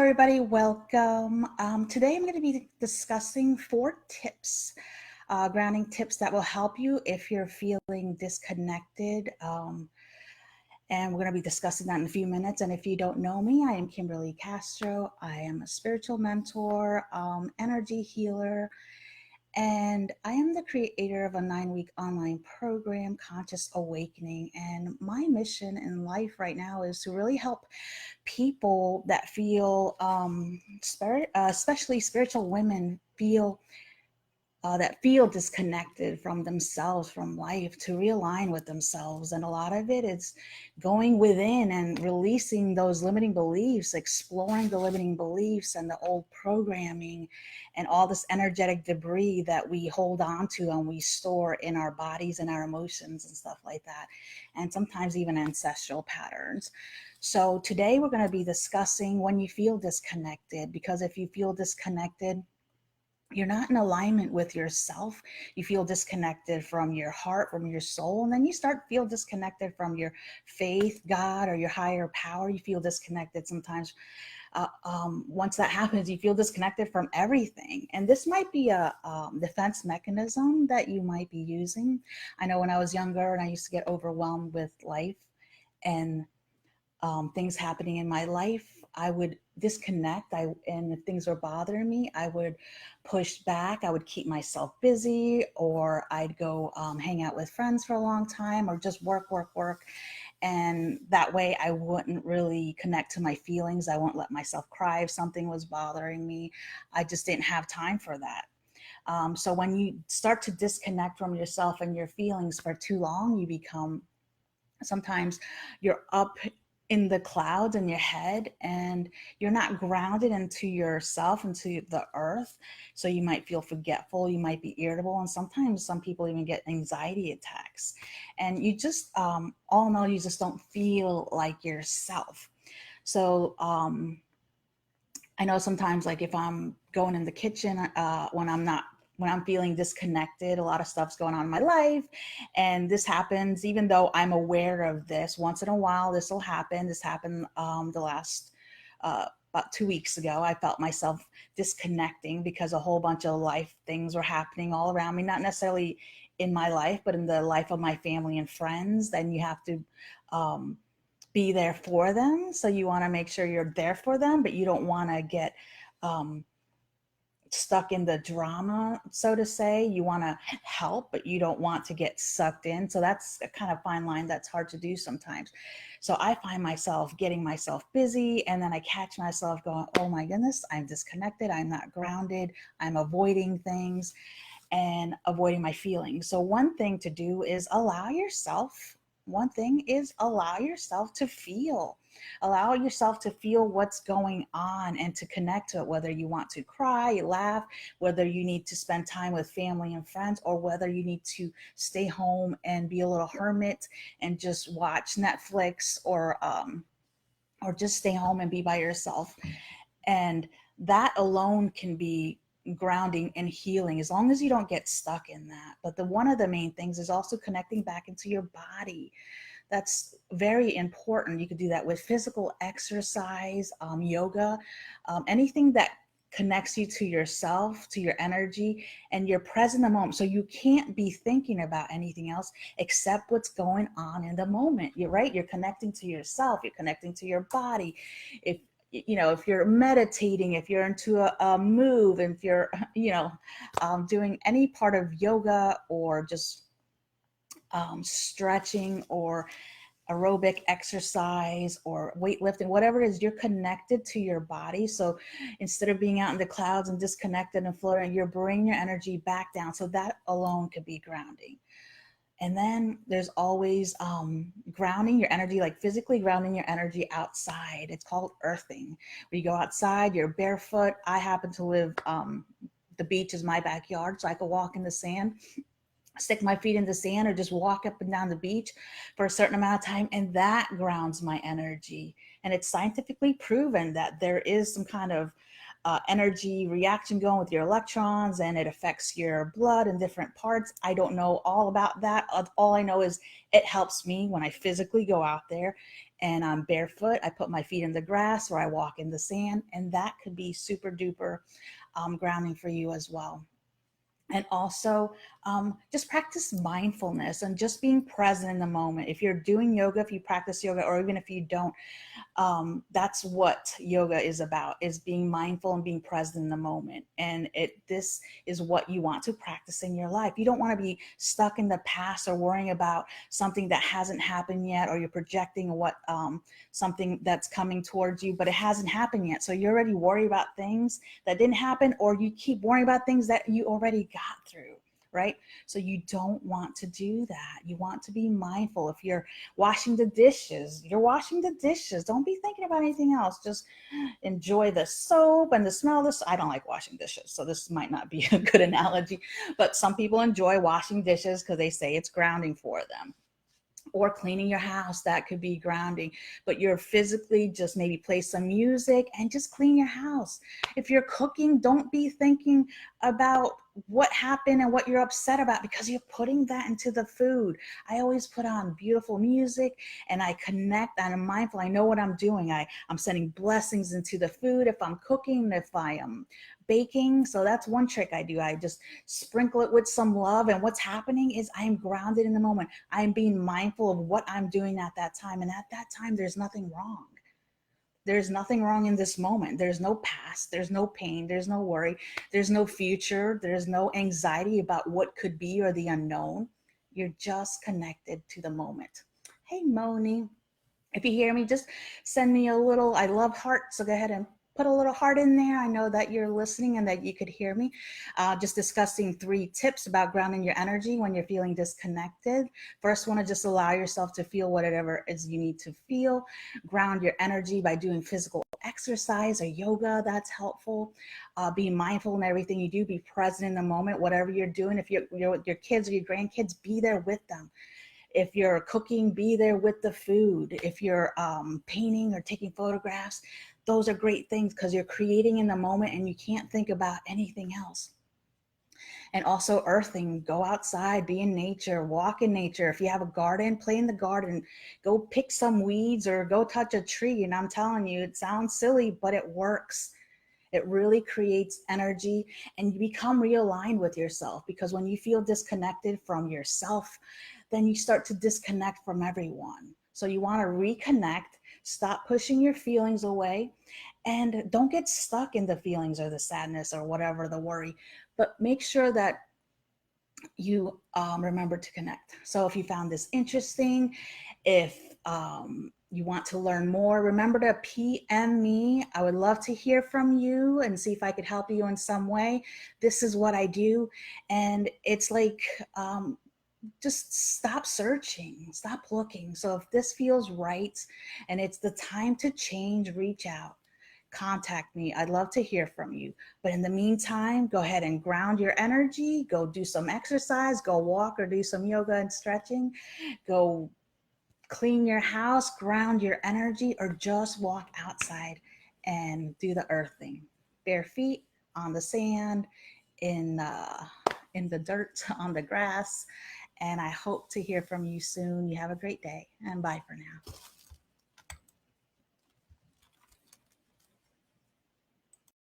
everybody, welcome. Today I'm going to be discussing 4 tips, grounding tips that will help you if you're feeling disconnected. And we're going to be discussing that in a few minutes. And if you don't know me, I am Kimberly Castro. I am a spiritual mentor, energy healer, and I am the creator of a 9-week online program, Conscious Awakening. And my mission in life right now is to really help people that feel, especially spiritual women, that feel disconnected from themselves, from life, to realign with themselves. And a lot of it is going within and releasing those limiting beliefs, exploring the limiting beliefs and the old programming and all this energetic debris that we hold on to and we store in our bodies and our emotions and stuff like that. And sometimes even ancestral patterns. So today we're going to be discussing when you feel disconnected, because if you feel disconnected, you're not in alignment with yourself. You feel disconnected from your heart, from your soul, and then you start feel disconnected from your faith, God, or your higher power. You feel disconnected sometimes. Once that happens, you feel disconnected from everything. And this might be a defense mechanism that you might be using. I know when I was younger and I used to get overwhelmed with life and things happening in my life, I would disconnect. And if things were bothering me, I would push back. I would keep myself busy, or I'd go hang out with friends for a long time, or just work. And that way I wouldn't really connect to my feelings. I won't let myself cry if something was bothering me. I just didn't have time for that. So when you start to disconnect from yourself and your feelings for too long, you become, sometimes you're up in the clouds in your head and you're not grounded into yourself, into the earth. So you might feel forgetful, you might be irritable, and sometimes some people even get anxiety attacks. And you just, all in all, you just don't feel like yourself. So I know sometimes, like if I'm going in the kitchen, when I'm feeling disconnected, a lot of stuff's going on in my life. And this happens, even though I'm aware of this, once in a while, this will happen. This happened the last, about 2 weeks ago. I felt myself disconnecting because a whole bunch of life things were happening all around me, not necessarily in my life, but in the life of my family and friends. Then you have to, be there for them. So you want to make sure you're there for them, but you don't want to get, stuck in the drama, so to say. You want to help, but you don't want to get sucked in. So that's a kind of fine line that's hard to do sometimes. So I find myself getting myself busy, and then I catch myself going, oh my goodness, I'm disconnected. I'm not grounded. I'm avoiding things and avoiding my feelings. So one thing to do is allow yourself to feel. Allow yourself to feel what's going on and to connect to it, whether you want to cry, laugh, whether you need to spend time with family and friends, or whether you need to stay home and be a little hermit and just watch Netflix, or just stay home and be by yourself. And that alone can be grounding and healing, as long as you don't get stuck in that. But one of the main things is also connecting back into your body. That's very important. You could do that with physical exercise, yoga, anything that connects you to yourself, to your energy, and you're present in the moment. So you can't be thinking about anything else except what's going on in the moment. You're right. You're connecting to yourself. You're connecting to your body. If you're meditating, if you're into a move, if you're, doing any part of yoga, or just stretching, or aerobic exercise, or weightlifting, whatever it is, you're connected to your body. So instead of being out in the clouds and disconnected and floating, you're bringing your energy back down. So that alone could be grounding. And then there's always grounding your energy, like physically grounding your energy outside. It's called earthing. Where you go outside, you're barefoot. I happen to live, the beach is my backyard, so I could walk in the sand, stick my feet in the sand, or just walk up and down the beach for a certain amount of time. And that grounds my energy. And it's scientifically proven that there is some kind of energy reaction going with your electrons, and it affects your blood in different parts. I don't know all about that. All I know is it helps me when I physically go out there and I'm barefoot. I put my feet in the grass or I walk in the sand, and that could be super duper grounding for you as well. And also, just practice mindfulness and just being present in the moment. If you're doing yoga, if you practice yoga, or even if you don't, that's what yoga is about, is being mindful and being present in the moment. And this is what you want to practice in your life. You don't want to be stuck in the past or worrying about something that hasn't happened yet, or you're projecting what something that's coming towards you, but it hasn't happened yet. So you're already worried about things that didn't happen, or you keep worrying about things that you already got through, right? So you don't want to do that. You want to be mindful. If you're washing the dishes, you're washing the dishes. Don't be thinking about anything else. Just enjoy the soap and the smell of this. I don't like washing dishes, so this might not be a good analogy, but some people enjoy washing dishes because they say it's grounding for them. Or cleaning your house, that could be grounding. But you're physically just maybe play some music and just clean your house. If you're cooking, don't be thinking about what happened and what you're upset about, because you're putting that into the food. I always put on beautiful music and I connect, and I'm mindful. I know what I'm doing. I'm sending blessings into the food if I'm cooking, if I am baking. So that's one trick I do. I just sprinkle it with some love, and what's happening is I'm grounded in the moment. I'm being mindful of what I'm doing at that time, and at that time there's nothing wrong. There's nothing wrong in this moment. There's no past, there's no pain, there's no worry, there's no future, there's no anxiety about what could be or the unknown. You're just connected to the moment. Hey Moni, if you hear me, just send me a little, I love hearts, so go ahead and put a little heart in there. I know that you're listening and that you could hear me. Just discussing 3 tips about grounding your energy when you're feeling disconnected. First one, to just allow yourself to feel whatever it is you need to feel. Ground your energy by doing physical exercise or yoga. That's helpful. Be mindful in everything you do. Be present in the moment, whatever you're doing. If you're with your kids or your grandkids, be there with them. If you're cooking, be there with the food. If you're painting or taking photographs, those are great things because you're creating in the moment and you can't think about anything else. And also earthing, go outside, be in nature, walk in nature. If you have a garden, play in the garden, go pick some weeds or go touch a tree. And I'm telling you, it sounds silly, but it works. It really creates energy, and you become realigned with yourself, because when you feel disconnected from yourself, then you start to disconnect from everyone. So you want to reconnect, stop pushing your feelings away, and don't get stuck in the feelings or the sadness or whatever, the worry, but make sure that you remember to connect. So if you found this interesting, if you want to learn more, remember to PM me. I would love to hear from you and see if I could help you in some way. This is what I do. And it's like, just stop searching, stop looking. So if this feels right and it's the time to change, reach out, contact me. I'd love to hear from you. But in the meantime, go ahead and ground your energy, go do some exercise, go walk or do some yoga and stretching, go clean your house, ground your energy, or just walk outside and do the earthing. Bare feet on the sand, in the dirt, on the grass. And I hope to hear from you soon. You have a great day, and bye for now.